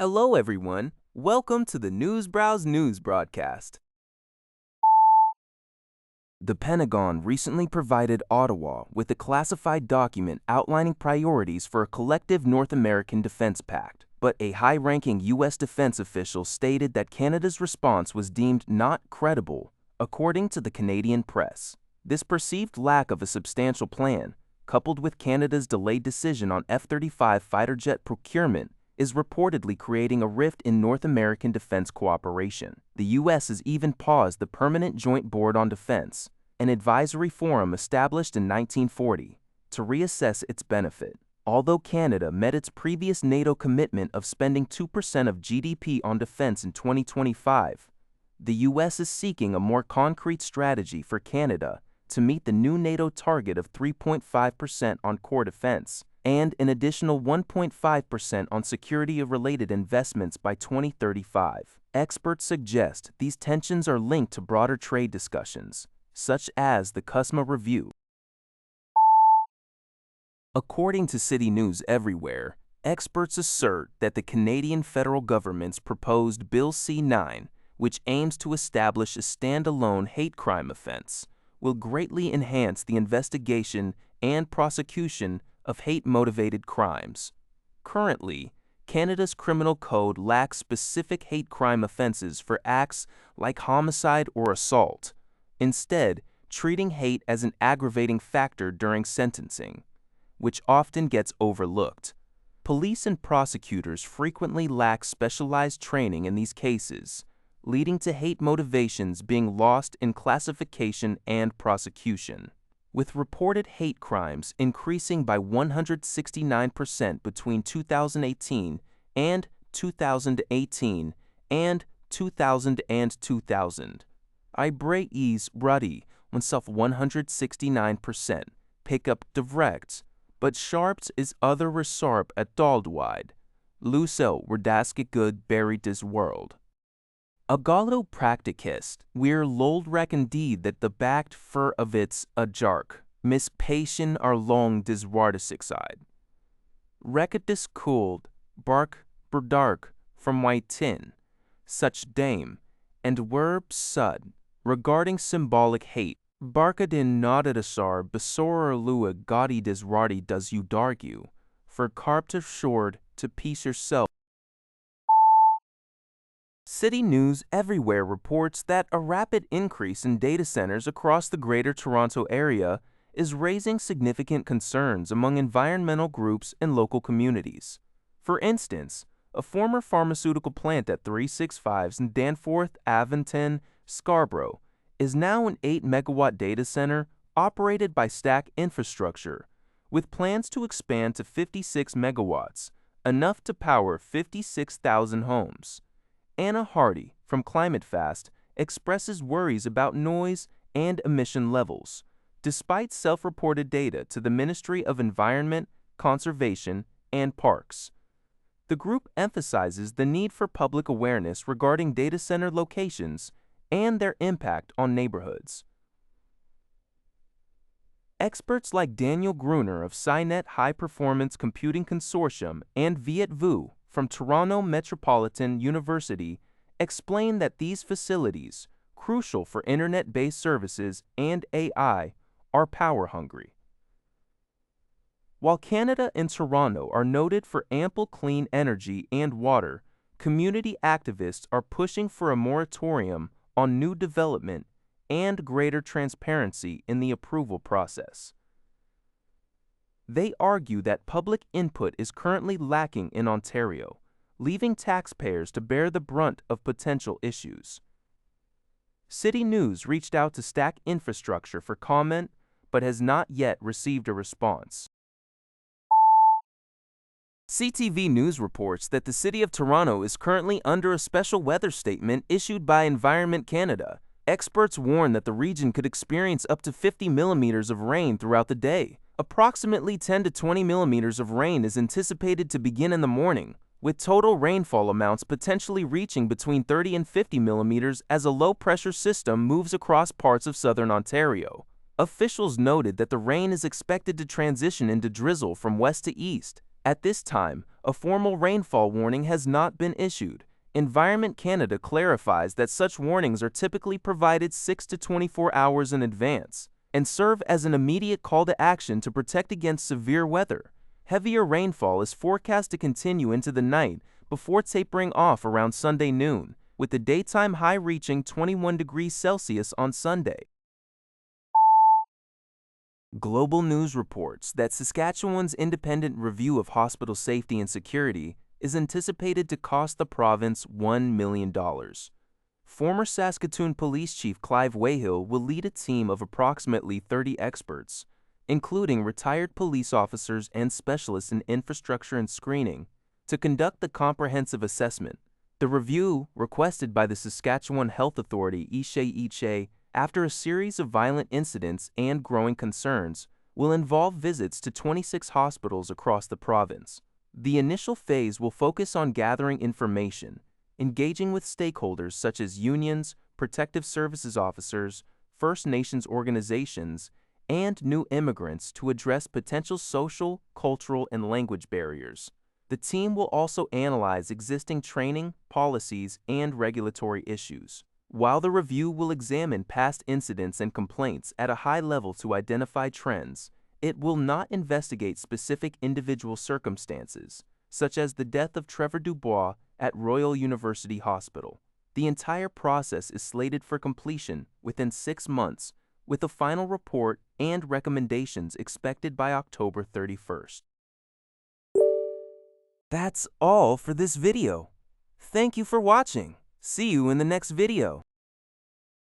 Hello, everyone. Welcome to the Newsbrowse News broadcast. The Pentagon recently provided Ottawa with a classified document outlining priorities for a collective North American defense pact, but a high-ranking U.S. defense official stated that Canada's response was deemed not credible, according to the Canadian press. This perceived lack of a substantial plan, coupled with Canada's delayed decision on F-35 fighter jet procurement, is reportedly creating a rift in North American defense cooperation. The U.S. has even paused the Permanent Joint Board on Defense, an advisory forum established in 1940, to reassess its benefit. Although Canada met its previous NATO commitment of spending 2% of GDP on defense in 2025, the U.S. is seeking a more concrete strategy for Canada to meet the new NATO target of 3.5% on core defense and an additional 1.5% on security-related investments by 2035. Experts suggest these tensions are linked to broader trade discussions, such as the CUSMA review. According to City News Everywhere, experts assert that the Canadian federal government's proposed Bill C-9, which aims to establish a standalone hate crime offense, will greatly enhance the investigation and prosecution of hate-motivated crimes. Currently, Canada's criminal code lacks specific hate crime offenses for acts like homicide or assault, instead treating hate as an aggravating factor during sentencing, which often gets overlooked. Police and prosecutors frequently lack specialized training in these cases, leading to hate motivations being lost in classification and prosecution. With reported hate crimes increasing by 169% between 2018 and 2018 and 2000. Ibrahis Ruddy on self 169%, pick up direct, but sharps is other resarp at Daldwide. Luso Redaskit good buried this world. A gallo practicist, we're lold indeed that the backed fur of its a jark, miss patient are long diswardisicside. Recadis cooled, bark berdark from white tin, such dame, and werb sud, regarding symbolic hate, barkadin nodadasar besor lua gaudy disrardy does you dargue, for carpta shored to piece yourself. City News Everywhere reports that a rapid increase in data centers across the Greater Toronto Area is raising significant concerns among environmental groups and local communities. For instance, a former pharmaceutical plant at 365's in Danforth, Avonton, Scarborough is now an 8-megawatt data center operated by Stack Infrastructure, with plans to expand to 56 megawatts, enough to power 56,000 homes. Anna Hardy from Climate Fast expresses worries about noise and emission levels, despite self-reported data to the Ministry of Environment, Conservation, and Parks. The group emphasizes the need for public awareness regarding data center locations and their impact on neighborhoods. Experts like Daniel Gruner of Cynet High Performance Computing Consortium and Viet Vu from Toronto Metropolitan University explain that these facilities, crucial for internet-based services and AI, are power-hungry. While Canada and Toronto are noted for ample clean energy and water, community activists are pushing for a moratorium on new development and greater transparency in the approval process. They argue that public input is currently lacking in Ontario, leaving taxpayers to bear the brunt of potential issues. City News reached out to Stack Infrastructure for comment, but has not yet received a response. CTV News reports that the City of Toronto is currently under a special weather statement issued by Environment Canada. Experts warn that the region could experience up to 50 millimeters of rain throughout the day. Approximately 10 to 20 millimeters of rain is anticipated to begin in the morning, with total rainfall amounts potentially reaching between 30 and 50 millimeters as a low-pressure system moves across parts of southern Ontario. Officials noted that the rain is expected to transition into drizzle from west to east, At this time, a formal rainfall warning has not been issued. Environment Canada clarifies that such warnings are typically provided 6 to 24 hours in advance and serve as an immediate call to action to protect against severe weather. Heavier rainfall is forecast to continue into the night before tapering off around Sunday noon, with the daytime high reaching 21 degrees Celsius on Sunday. Global News reports that Saskatchewan's independent review of hospital safety and security is anticipated to cost the province $1 million. Former Saskatoon Police Chief Clive Weighill will lead a team of approximately 30 experts, including retired police officers and specialists in infrastructure and screening, to conduct the comprehensive assessment. The review, requested by the Saskatchewan Health Authority after a series of violent incidents and growing concerns, will involve visits to 26 hospitals across the province. The initial phase will focus on gathering information, engaging with stakeholders such as unions, protective services officers, First Nations organizations, and new immigrants to address potential social, cultural, and language barriers. The team will also analyze existing training, policies, and regulatory issues. While the review will examine past incidents and complaints at a high level to identify trends, it will not investigate specific individual circumstances, such as the death of Trevor Dubois at Royal University Hospital. The entire process is slated for completion within 6 months, with a final report and recommendations expected by October 31st. That's all for this video. Thank you for watching. See you in the next video.